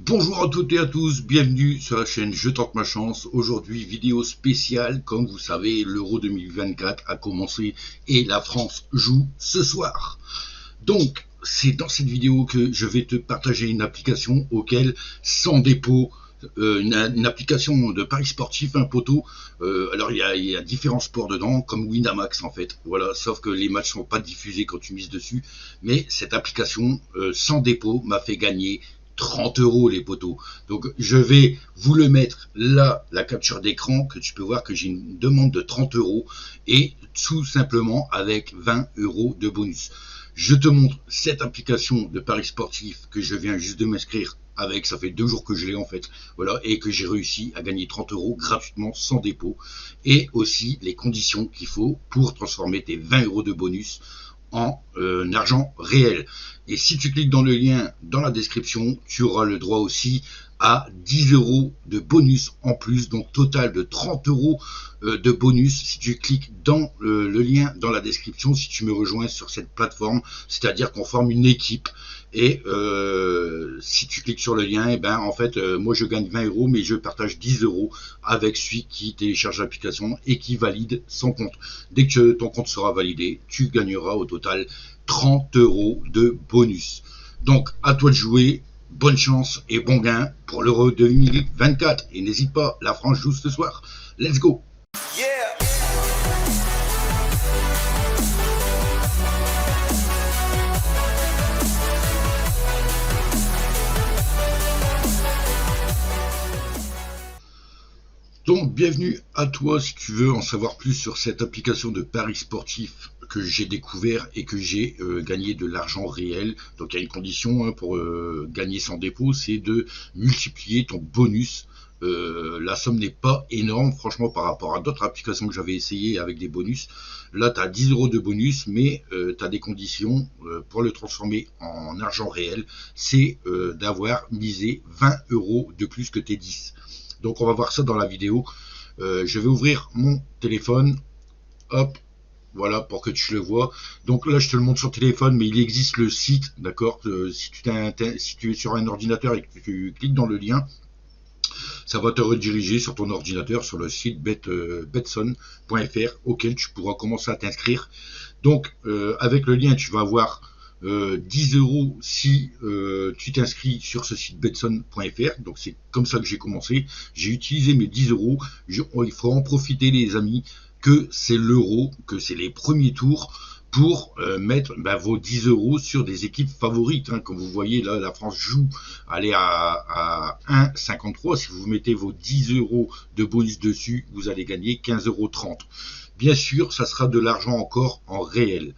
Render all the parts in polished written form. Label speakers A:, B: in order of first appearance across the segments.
A: Bonjour à toutes et à tous, bienvenue sur la chaîne Je tente ma chance. Aujourd'hui, vidéo spéciale, comme vous savez, l'Euro 2024 a commencé et la France joue ce soir. Donc, c'est dans cette vidéo que je vais te partager une application auquel, sans dépôt, une application de paris sportif, un poteau. Alors il y a différents sports dedans, comme Winamax en fait. Voilà, sauf que les matchs sont pas diffusés quand tu mises dessus. Mais cette application sans dépôt m'a fait gagner 30 € les poteaux. Donc je vais vous le mettre là, la capture d'écran, que tu peux voir que j'ai une demande de 30 € et tout simplement avec 20 € de bonus. Je te montre cette application de paris sportif que je viens juste de m'inscrire avec, ça fait 2 jours que je l'ai en fait, voilà, et que j'ai réussi à gagner 30 € gratuitement sans dépôt, et aussi les conditions qu'il faut pour transformer tes 20 € de bonus en argent réel. Et si tu cliques dans le lien dans la description, tu auras le droit aussi à 10 € de bonus en plus, donc total de 30 € de bonus si tu cliques dans le lien dans la description, si tu me rejoins sur cette plateforme, c'est-à-dire qu'on forme une équipe. Et si tu cliques sur le lien, et ben en fait moi je gagne 20 € mais je partage 10 € avec celui qui télécharge l'application et qui valide son compte. Dès que ton compte sera validé, tu gagneras au total 30 € de bonus. Donc à toi de jouer, bonne chance et bon gain pour l'Euro 2024. Et n'hésite pas, la France joue ce soir. Let's go. Yeah. Donc bienvenue à toi si tu veux en savoir plus sur cette application de paris sportif que j'ai découvert et que j'ai gagné de l'argent réel. Donc il y a une condition pour gagner sans dépôt, c'est de multiplier ton bonus. La somme n'est pas énorme franchement par rapport à d'autres applications que j'avais essayé avec des bonus. Là tu as 10 € de bonus, mais tu as des conditions pour le transformer en argent réel, c'est d'avoir misé 20 € de plus que tes 10. Donc on va voir ça dans la vidéo. Je vais ouvrir mon téléphone. Hop, voilà, pour que tu le vois. Donc là je te le montre sur téléphone, mais il existe le site, d'accord. Si tu es sur un ordinateur et que tu cliques dans le lien, ça va te rediriger sur ton ordinateur sur le site betson.fr auquel tu pourras commencer à t'inscrire. Donc avec le lien tu vas avoir 10 € si tu t'inscris sur ce site betson.fr. donc c'est comme ça que j'ai commencé, j'ai utilisé mes 10 €. Il faut en profiter les amis, que c'est l'euro, que c'est les premiers tours pour mettre vos 10 € sur des équipes favorites, comme vous voyez là, la France joue, allez à 1,53, si vous mettez vos 10 € de bonus dessus, vous allez gagner 15,30 €. Bien sûr ça sera de l'argent encore en réel.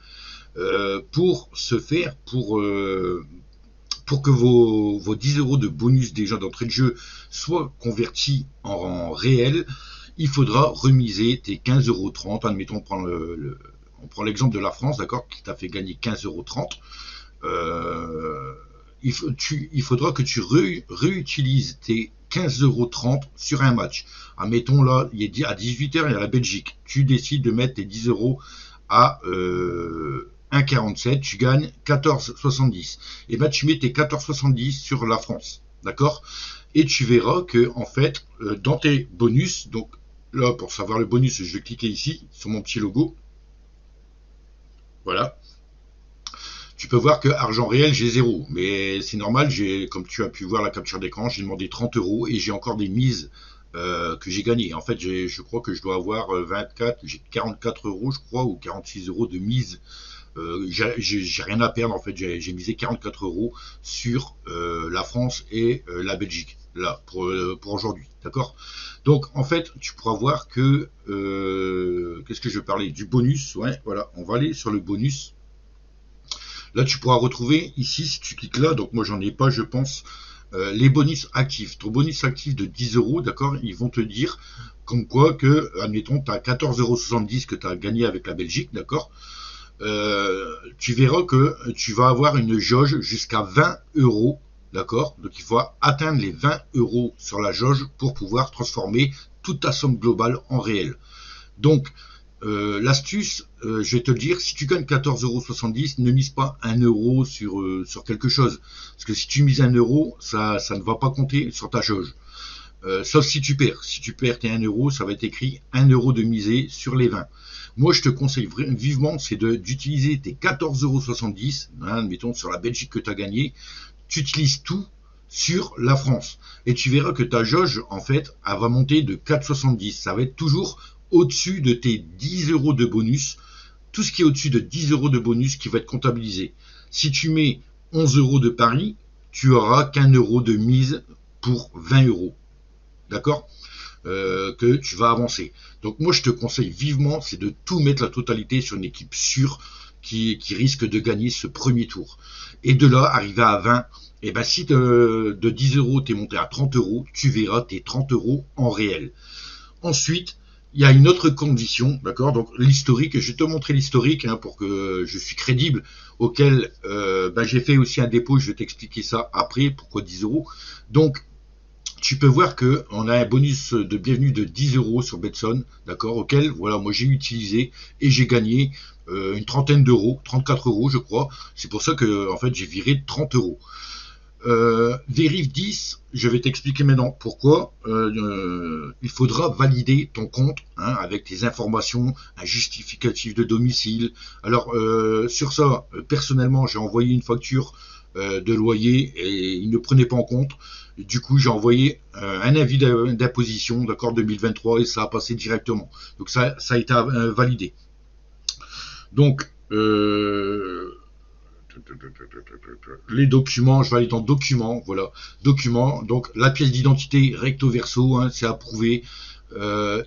A: Pour ce faire, pour que vos 10 € de bonus déjà d'entrée de jeu soient convertis en réel, il faudra remiser tes 15,30 €. Admettons, on prend l'exemple de la France, d'accord, qui t'a fait gagner 15,30 €. Il faudra que tu réutilises tes 15,30 € sur un match. Admettons là, à 18 h, il y a la Belgique. Tu décides de mettre tes 10 € à 1,47, tu gagnes 14,70. Et ben tu mets tes 14,70 sur la France, d'accord. Et tu verras que en fait dans tes bonus, donc là pour savoir le bonus, je vais cliquer ici sur mon petit logo. Voilà. Tu peux voir que argent réel j'ai 0, mais c'est normal, comme tu as pu voir la capture d'écran, j'ai demandé 30 € et j'ai encore des mises que j'ai gagné. En fait je crois que je dois avoir 24, j'ai 44 € je crois, ou 46 € de mise. J'ai rien à perdre en fait, j'ai misé 44 € sur la France et la Belgique là pour aujourd'hui, d'accord. Donc en fait tu pourras voir que qu'est-ce que je parlais du bonus, ouais, voilà, on va aller sur le bonus. Là tu pourras retrouver ici, si tu cliques là, donc moi j'en ai pas je pense, les bonus actifs. Ton bonus actif de 10 €, d'accord, ils vont te dire comme quoi que, admettons, tu as 14,70 € que tu as gagné avec la Belgique, d'accord. Tu verras que tu vas avoir une jauge jusqu'à 20 €, d'accord. Donc il faut atteindre les 20 € sur la jauge pour pouvoir transformer toute ta somme globale en réel. Donc L'astuce, je vais te le dire, si tu gagnes 14,70 €, ne mise pas 1 € sur quelque chose. Parce que si tu mises 1 €, ça ne va pas compter sur ta jauge. Sauf si tu perds. Si tu perds tes 1 €, ça va être écrit 1 € de misée sur les 20. Moi, je te conseille vivement, c'est d'utiliser tes 14,70 €, hein, mettons sur la Belgique que tu as gagné, tu utilises tout sur la France. Et tu verras que ta jauge, en fait, elle va monter de 4,70. Ça va être toujours au-dessus de tes 10 € de bonus. Tout ce qui est au-dessus de 10 € de bonus qui va être comptabilisé. Si tu mets 11 € de pari, tu auras qu'1 € de mise pour 20 €. D'accord, que tu vas avancer. Donc moi je te conseille vivement, c'est de tout mettre la totalité sur une équipe sûre qui risque de gagner ce premier tour. Et de là, arriver à 20, et ben si de 10 € t'es monté à 30 €, tu verras tes 30 € en réel. Ensuite, il y a une autre condition, d'accord, donc l'historique, je vais te montrer l'historique hein, pour que je suis crédible, auquel j'ai fait aussi un dépôt, je vais t'expliquer ça après, pourquoi 10 €. Donc tu peux voir que on a un bonus de bienvenue de 10 € sur Betson, d'accord, auquel voilà, moi j'ai utilisé et j'ai gagné une trentaine d'euros, 34 € je crois. C'est pour ça que en fait j'ai viré 30 €. Vérif 10, je vais t'expliquer maintenant pourquoi. Il faudra valider ton compte hein, avec tes informations, un justificatif de domicile. Alors sur ça, personnellement, j'ai envoyé une facture de loyer et il ne prenait pas en compte. Du coup, j'ai envoyé un avis d'imposition, d'accord, 2023 et ça a passé directement. Donc ça a été validé. Donc les documents, je vais aller dans documents, voilà, documents, donc la pièce d'identité recto verso, hein, c'est approuvé.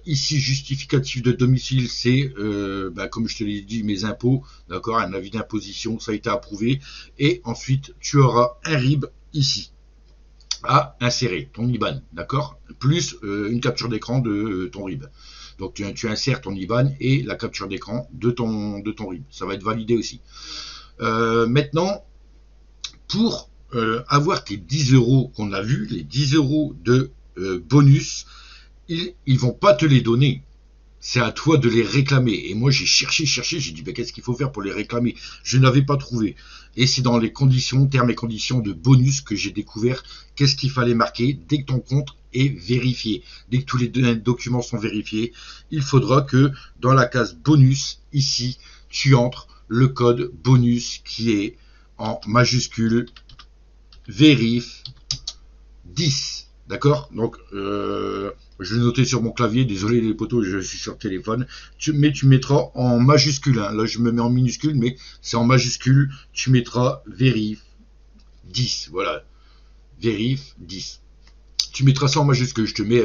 A: Ici, justificatif de domicile, c'est, comme je te l'ai dit, mes impôts, d'accord, un avis d'imposition, ça a été approuvé. Et ensuite, tu auras un RIB ici à insérer, ton IBAN, d'accord, plus une capture d'écran de ton RIB. Donc tu insères ton IBAN et la capture d'écran de ton RIB. Ça va être validé aussi. Maintenant, pour avoir tes 10 € qu'on a vu, les 10 € de bonus, ils vont pas te les donner. C'est à toi de les réclamer. Et moi, j'ai cherché, j'ai dit, qu'est-ce qu'il faut faire pour les réclamer? Je n'avais pas trouvé. Et c'est dans les conditions, termes et conditions de bonus que j'ai découvert qu'est-ce qu'il fallait marquer dès que ton compte est vérifié. Dès que tous les documents sont vérifiés, il faudra que dans la case bonus, ici, tu entres le code bonus qui est en majuscule vérif 10. D'accord? Donc, je l'ai noté sur mon clavier, désolé les potos, je suis sur le téléphone, mais tu mettras en majuscule, hein. Là je me mets en minuscule, mais c'est en majuscule, tu mettras vérif 10, voilà, vérif 10. Tu mettras ça en majuscule, je te mets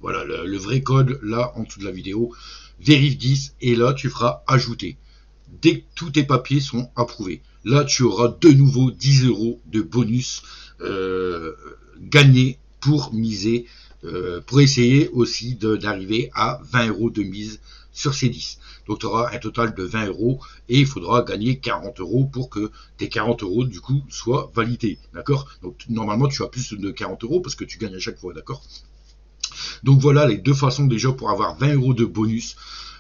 A: voilà, le vrai code là en dessous de la vidéo, vérif 10, et là tu feras ajouter. Dès que tous tes papiers sont approuvés, là tu auras de nouveau 10 € de bonus gagnés pour miser, pour essayer aussi d'arriver à 20 € de mise sur ces 10. Donc tu auras un total de 20 € et il faudra gagner 40 € pour que tes 40 € du coup soient validés. D'accord? Donc normalement tu as plus de 40 € parce que tu gagnes à chaque fois. D'accord? Donc voilà les deux façons déjà pour avoir 20 € de bonus.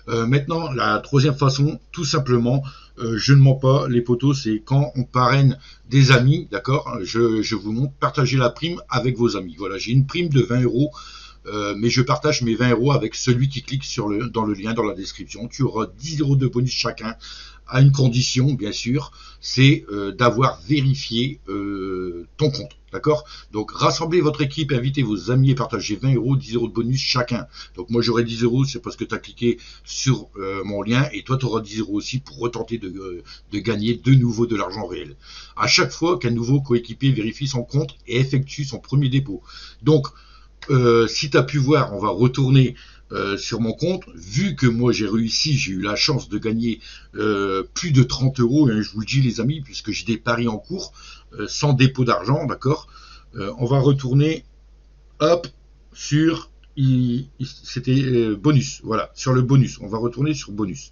A: Maintenant, la troisième façon, tout simplement, je ne mens pas, les potos, c'est quand on parraine des amis, d'accord, je vous montre, partagez la prime avec vos amis. Voilà, j'ai une prime de 20 €, mais je partage mes 20 € avec celui qui clique dans le lien dans la description. Tu auras 10 € de bonus chacun, à une condition, bien sûr, c'est d'avoir vérifié ton compte. D'accord? Donc, rassemblez votre équipe, invitez vos amis et partagez 20 €, 10 € de bonus chacun. Donc, moi, j'aurai 10 €, c'est parce que tu as cliqué sur mon lien et toi, tu auras 10 € aussi pour retenter de gagner de nouveau de l'argent réel. À chaque fois qu'un nouveau coéquipier vérifie son compte et effectue son premier dépôt. Donc, si tu as pu voir, on va retourner sur mon compte, vu que moi j'ai réussi, j'ai eu la chance de gagner plus de 30 €, hein, je vous le dis les amis, puisque j'ai des paris en cours, sans dépôt d'argent, d'accord. On va retourner, hop, sur, c'était bonus, voilà, sur le bonus, on va retourner sur bonus.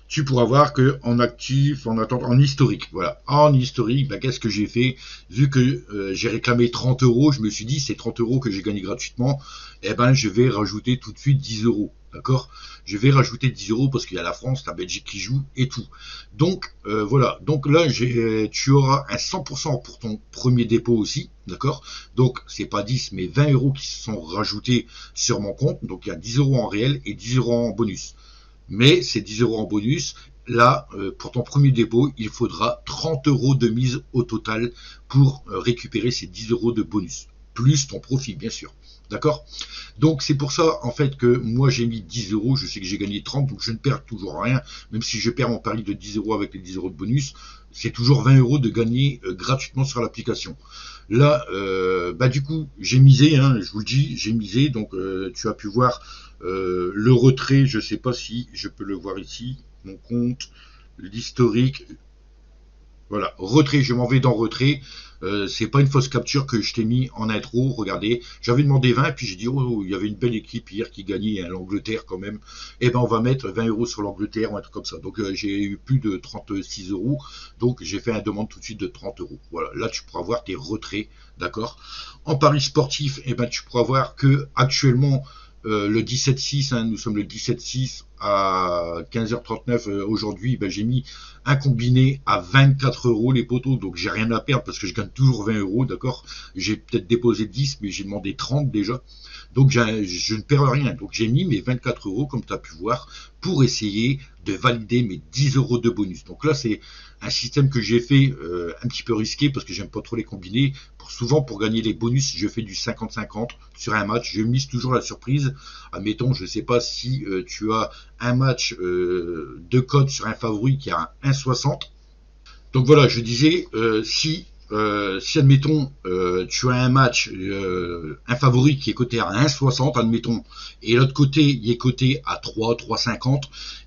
A: Tu pourras voir que en actif, en historique, voilà, en historique, qu'est-ce que j'ai fait? Vu que j'ai réclamé 30 €, je me suis dit c'est 30 € que j'ai gagné gratuitement, je vais rajouter tout de suite 10 €. d'accord? Je vais rajouter 10 euros parce qu'il y a la France, la Belgique qui joue et tout. Donc voilà, donc là tu auras un 100% pour ton premier dépôt aussi, d'accord? Donc c'est pas 10 mais 20 euros qui se sont rajoutés sur mon compte, donc il y a 10 euros en réel et 10 euros en bonus. Mais ces 10 euros en bonus, là, pour ton premier dépôt, il faudra 30 euros de mise au total pour récupérer ces 10 euros de bonus, plus ton profit, bien sûr. D'accord? Donc c'est pour ça en fait que moi j'ai mis 10 euros, je sais que j'ai gagné 30, donc je ne perds toujours rien, même si je perds mon pari de 10 euros avec les 10 euros de bonus, c'est toujours 20 euros de gagner gratuitement sur l'application. Là, du coup, j'ai misé, hein, je vous le dis, j'ai misé, donc tu as pu voir le retrait, je ne sais pas si je peux le voir ici, mon compte, l'historique, voilà, retrait, je m'en vais dans retrait. C'est pas une fausse capture que je t'ai mis en intro. Regardez, j'avais demandé 20, puis j'ai dit oh, il y avait une belle équipe hier qui gagnait, hein, l'Angleterre quand même. Et ben on va mettre 20 euros sur l'Angleterre ou un truc comme ça. Donc j'ai eu plus de 36 euros. Donc j'ai fait une demande tout de suite de 30 euros. Voilà, là tu pourras voir tes retraits, d'accord. En paris sportif, et ben tu pourras voir que actuellement le 17-6, hein, nous sommes le 17-6 à 15h39 aujourd'hui, ben, j'ai mis un combiné à 24 euros les poteaux, donc j'ai rien à perdre parce que je gagne toujours 20 euros, d'accord. J'ai peut-être déposé 10, mais j'ai demandé 30 déjà, donc je ne perds rien. Donc j'ai mis mes 24 euros, comme tu as pu voir, pour essayer de valider mes 10 euros de bonus. Donc là, c'est un système que j'ai fait un petit peu risqué parce que j'aime pas trop les combinés. Souvent, pour gagner les bonus, je fais du 50-50 sur un match. Je mise toujours la surprise. Admettons, je ne sais pas si tu as un match de cote sur un favori qui a un 1,60. Donc voilà, je disais, si admettons, tu as un match, un favori qui est coté à 1,60, admettons, et l'autre côté, il est coté à 3, 3,50,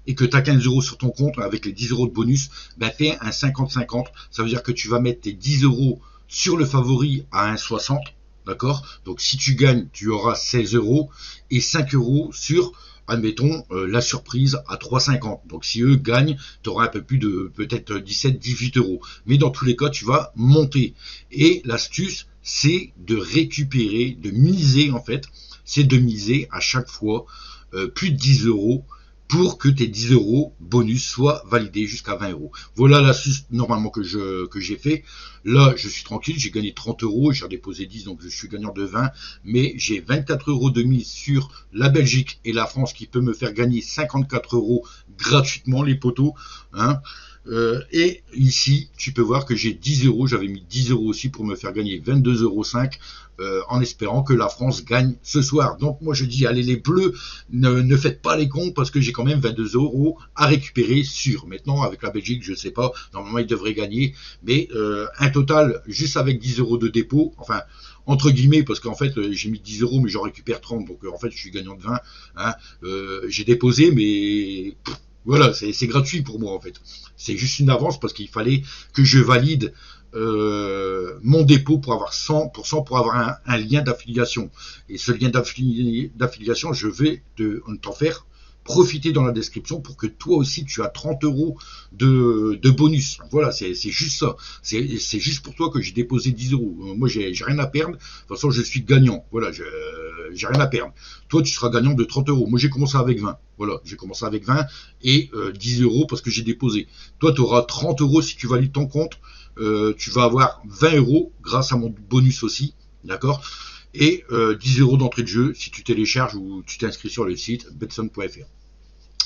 A: et que tu as 15 euros sur ton compte avec les 10 euros de bonus, ben fais un 50-50. Ça veut dire que tu vas mettre tes 10 euros sur le favori à 1,60, d'accord? Donc si tu gagnes, tu auras 16 euros et 5 euros sur, admettons, la surprise à 3,50. Donc si eux gagnent, tu auras un peu plus de peut-être 17-18 euros. Mais dans tous les cas, tu vas monter. Et l'astuce, c'est de récupérer, de miser en fait, c'est de miser à chaque fois plus de 10 euros pour que tes 10 euros bonus soient validés jusqu'à 20 euros. Voilà l'astuce normalement que j'ai fait. Là, je suis tranquille, j'ai gagné 30 euros, j'ai redéposé 10, donc je suis gagnant de 20, mais j'ai 24 euros de mise sur la Belgique et la France qui peut me faire gagner 54 euros gratuitement, les poteaux, hein. Et ici, tu peux voir que j'ai 10 euros, j'avais mis 10 euros aussi pour me faire gagner 22,5 euros en espérant que la France gagne ce soir. Donc moi je dis, allez les bleus, ne faites pas les cons parce que j'ai quand même 22 euros à récupérer sûr. Maintenant avec la Belgique, je sais pas, normalement ils devraient gagner, mais un total juste avec 10 euros de dépôt, enfin entre guillemets, parce qu'en fait j'ai mis 10 euros mais j'en récupère 30, donc en fait je suis gagnant de 20, hein. J'ai déposé mais... Voilà, c'est gratuit pour moi en fait. C'est juste une avance parce qu'il fallait que je valide mon dépôt pour avoir 100%, pour avoir un lien d'affiliation. Et ce lien d'affiliation, je vais t'en faire profiter dans la description pour que toi aussi tu as 30 euros de bonus. Voilà, c'est juste ça. C'est juste pour toi que j'ai déposé 10 euros. Moi, j'ai rien à perdre. De toute façon, je suis gagnant. Voilà, j'ai rien à perdre. Toi, tu seras gagnant de 30 euros. Moi, j'ai commencé avec 20. Voilà, j'ai commencé avec 20 et 10 euros parce que j'ai déposé. Toi, tu auras 30 euros si tu valides ton compte. Tu vas avoir 20 euros grâce à mon bonus aussi. D'accord? Et 10 euros d'entrée de jeu si tu télécharges ou tu t'inscris sur le site betson.fr.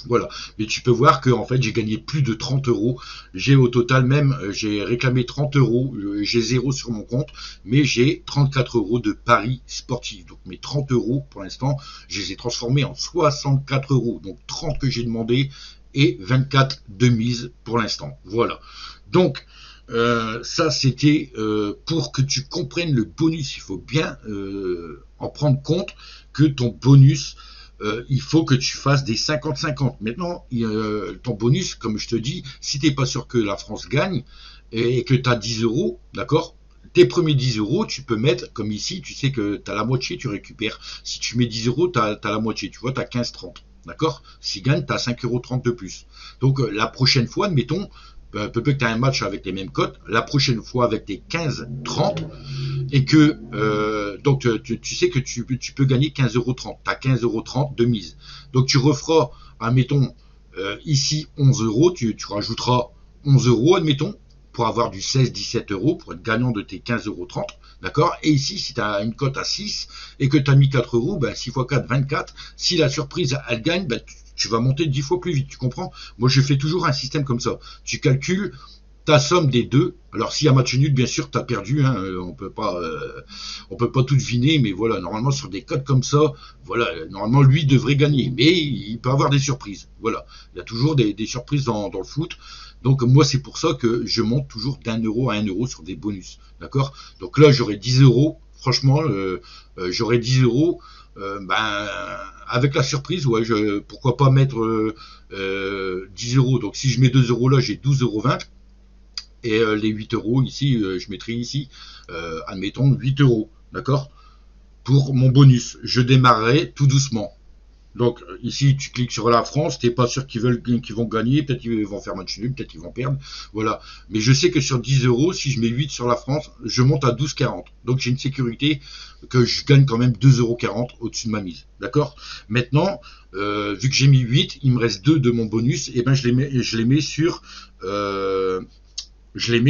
A: Voilà, mais tu peux voir que en fait j'ai gagné plus de 30 euros. J'ai au total même, j'ai réclamé 30 euros, j'ai 0 sur mon compte, mais j'ai 34 euros de paris sportifs. Donc mes 30 euros pour l'instant, je les ai transformés en 64 euros. Donc 30 que j'ai demandé et 24 de mise pour l'instant. Voilà. Donc ça c'était pour que tu comprennes le bonus. Il faut bien en prendre compte que ton bonus, il faut que tu fasses des 50-50. Maintenant, ton bonus, comme je te dis, si tu n'es pas sûr que la France gagne et que tu as 10 euros, d'accord, tes premiers 10 euros, tu peux mettre, comme ici, tu sais que tu as la moitié, tu récupères. Si tu mets 10 euros, tu as la moitié, tu vois, tu as 15,30. D'accord? Si gagne, tu as 5,30 € de plus. Donc, la prochaine fois, admettons, peut-être que tu as un match avec les mêmes cotes, la prochaine fois avec tes 15,30 et que Donc tu sais que tu peux gagner 15,30 €. Tu as 15,30 € de mise. Donc tu referas, admettons, ici 11 €, tu rajouteras 11 €, admettons, pour avoir du 16-17 €, pour être gagnant de tes 15,30 €. D'accord. Et ici, si tu as une cote à 6 et que tu as mis 4 €, ben 6 x 4, 24. Si la surprise, elle gagne, ben, tu vas monter 10 fois plus vite. Tu comprends? Moi, je fais toujours un système comme ça. Tu calcules ta somme des deux. Alors, s'il y a match nul, bien sûr, tu as perdu. Hein, on peut pas tout deviner, mais voilà, normalement, sur des cotes comme ça, voilà, normalement, lui devrait gagner. Mais il peut avoir des surprises. Voilà. Il y a toujours des surprises dans le foot. Donc moi c'est pour ça que je monte toujours d'1 € à 1 € sur des bonus, d'accord. Donc là j'aurai 10 €, franchement j'aurai 10 €, ben avec la surprise, ouais, pourquoi pas mettre 10 €. Donc si je mets 2 € là, j'ai 12,20 €. Et les 8 € ici, je mettrai ici, admettons 8 €, d'accord. Pour mon bonus, je démarrerai tout doucement. Donc ici tu cliques sur la France, t'es pas sûr qu'ils vont gagner, peut-être qu'ils vont faire match nul, peut-être qu'ils vont perdre, voilà. Mais je sais que sur 10 €, si je mets 8 sur la France, je monte à 12,40. Donc j'ai une sécurité que je gagne quand même 2,40 € au-dessus de ma mise, d'accord. Maintenant, vu que j'ai mis 8, il me reste 2 de mon bonus, et ben je les mets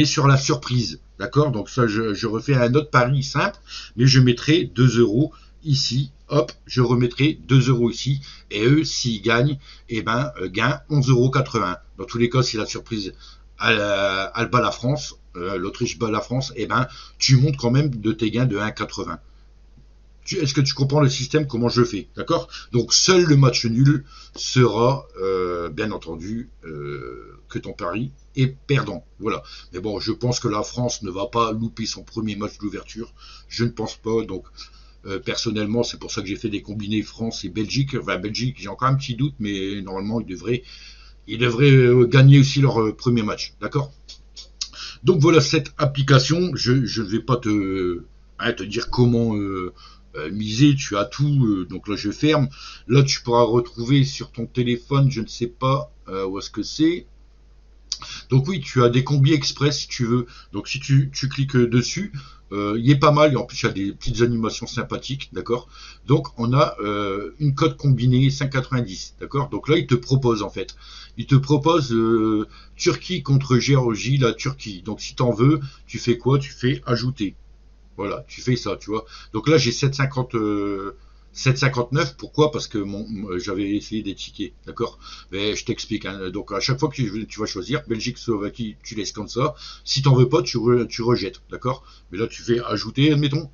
A: sur la surprise, d'accord. Donc ça, je refais un autre pari simple, mais je mettrai 2 € ici, hop, je remettrai 2 € ici, et eux, s'ils gagnent, eh ben, gain 11,80 €. Dans tous les cas, si la surprise, elle bat la France, l'Autriche bat la France, eh ben, tu montes quand même de tes gains de 1,80 €. Est-ce que tu comprends le système, comment je fais, d'accord? Donc, seul le match nul sera, bien entendu, que ton pari est perdant, voilà. Mais bon, je pense que la France ne va pas louper son premier match d'ouverture, je ne pense pas, donc... personnellement, c'est pour ça que j'ai fait des combinés France et Belgique. Enfin, Belgique, j'ai encore un petit doute, mais normalement, ils devraient gagner aussi leur premier match. D'accord? Donc voilà cette application. Je ne vais pas te dire comment miser. Tu as tout. Donc là, je ferme. Là, tu pourras retrouver sur ton téléphone, je ne sais pas où est-ce que c'est. Donc oui, tu as des combis express si tu veux. Donc si tu cliques dessus, il est pas mal. Et en plus, il y a des petites animations sympathiques, d'accord. Donc on a une cote combinée 5,90, d'accord. Donc là, il te propose en fait. Il te propose Turquie contre Géorgie, la Turquie. Donc si tu en veux, tu fais quoi? Tu fais ajouter. Voilà, tu fais ça, tu vois. Donc là, j'ai 7,59, pourquoi? Parce que j'avais essayé des tickets, d'accord. Mais je t'explique, hein. Donc à chaque fois que tu vas choisir Belgique, Slovaquie, tu laisses comme ça. Si t'en veux pas, tu rejettes, d'accord. Mais là tu fais ajouter, admettons.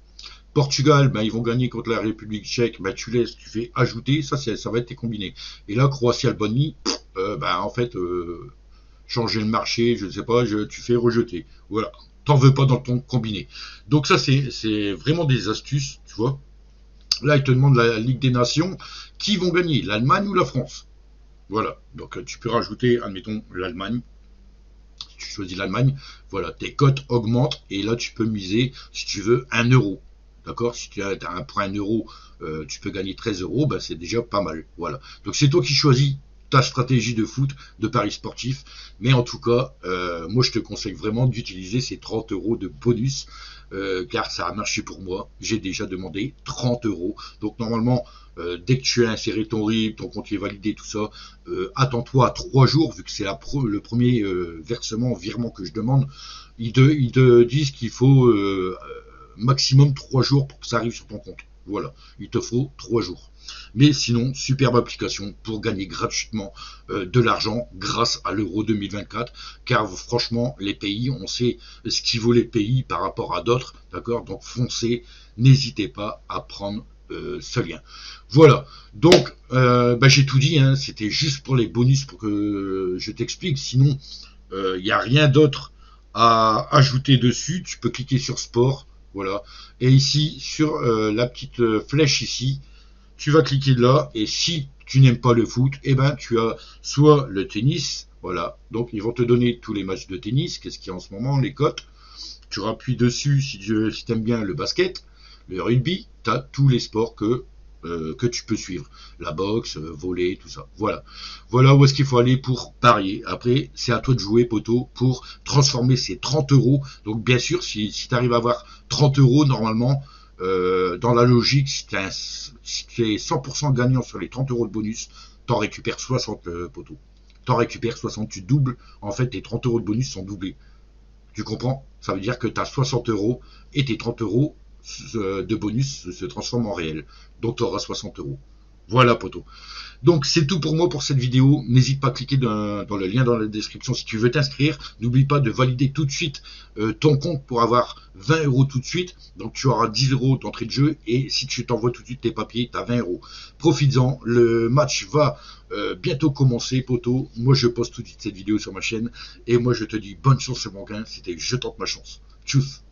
A: Portugal, ben, ils vont gagner contre la République tchèque, ben, tu laisses, tu fais ajouter, ça va être tes combinés. Et là, Croatie, Albanie, ben, en fait, changer le marché, je ne sais pas, tu fais rejeter. Voilà, t'en veux pas dans ton combiné. Donc ça, c'est vraiment des astuces, tu vois. Là, il te demande la Ligue des Nations. Qui vont gagner, l'Allemagne ou la France? Voilà. Donc, tu peux rajouter, admettons, l'Allemagne. Si tu choisis l'Allemagne, voilà, tes cotes augmentent. Et là, tu peux miser, si tu veux, 1 €. D'accord? Si tu as pour 1 €, tu peux gagner 13 €. Ben, c'est déjà pas mal. Voilà. Donc, c'est toi qui choisis ta stratégie de foot, de paris sportif. Mais en tout cas, moi, je te conseille vraiment d'utiliser ces 30 € de bonus. Car ça a marché pour moi. J'ai déjà demandé 30 €. Donc normalement, dès que tu as inséré ton RIB, ton compte est validé, tout ça, attends-toi à 3 jours, vu que c'est le premier virement que je demande. Ils te disent qu'il faut maximum 3 jours pour que ça arrive sur ton compte. Voilà, il te faut 3 jours. Mais sinon, superbe application pour gagner gratuitement de l'argent grâce à l'Euro 2024. Car franchement, les pays, on sait ce qui vaut les pays par rapport à d'autres. D'accord? Donc foncez, n'hésitez pas à prendre ce lien. Voilà, donc j'ai tout dit, hein. C'était juste pour les bonus pour que je t'explique. Sinon, il n'y a rien d'autre à ajouter dessus. Tu peux cliquer sur sport. Voilà. Et ici, sur la petite flèche ici, tu vas cliquer là, et si tu n'aimes pas le foot, eh ben tu as soit le tennis, voilà, donc ils vont te donner tous les matchs de tennis, qu'est-ce qu'il y a en ce moment, les cotes, tu appuies dessus si tu aimes bien le basket, le rugby, tu as tous les sports que tu peux suivre, la boxe, volley, tout ça, voilà. Voilà où est-ce qu'il faut aller pour parier. Après, c'est à toi de jouer, poteau, pour transformer ces 30 €. Donc bien sûr, si tu arrives à avoir 30 € normalement, Dans la logique, si tu es 100% gagnant sur les 30 euros de bonus, t'en récupères 60, poteau. T'en récupères 60, tu doubles. En fait, tes 30 euros de bonus sont doublés. Tu comprends? Ça veut dire que tu as 60 euros et tes 30 euros de bonus se transforment en réel. Donc tu auras 60 euros. Voilà, poteau. Donc c'est tout pour moi pour cette vidéo. N'hésite pas à cliquer dans le lien dans la description si tu veux t'inscrire. N'oublie pas de valider tout de suite ton compte pour avoir 20 euros tout de suite. Donc tu auras 10 euros d'entrée de jeu et si tu t'envoies tout de suite tes papiers, tu as 20 euros. Profites-en. Le match va bientôt commencer, poteau. Moi je poste tout de suite cette vidéo sur ma chaîne et moi je te dis bonne chance, mon gars. C'était Je tente ma chance. Tchuss.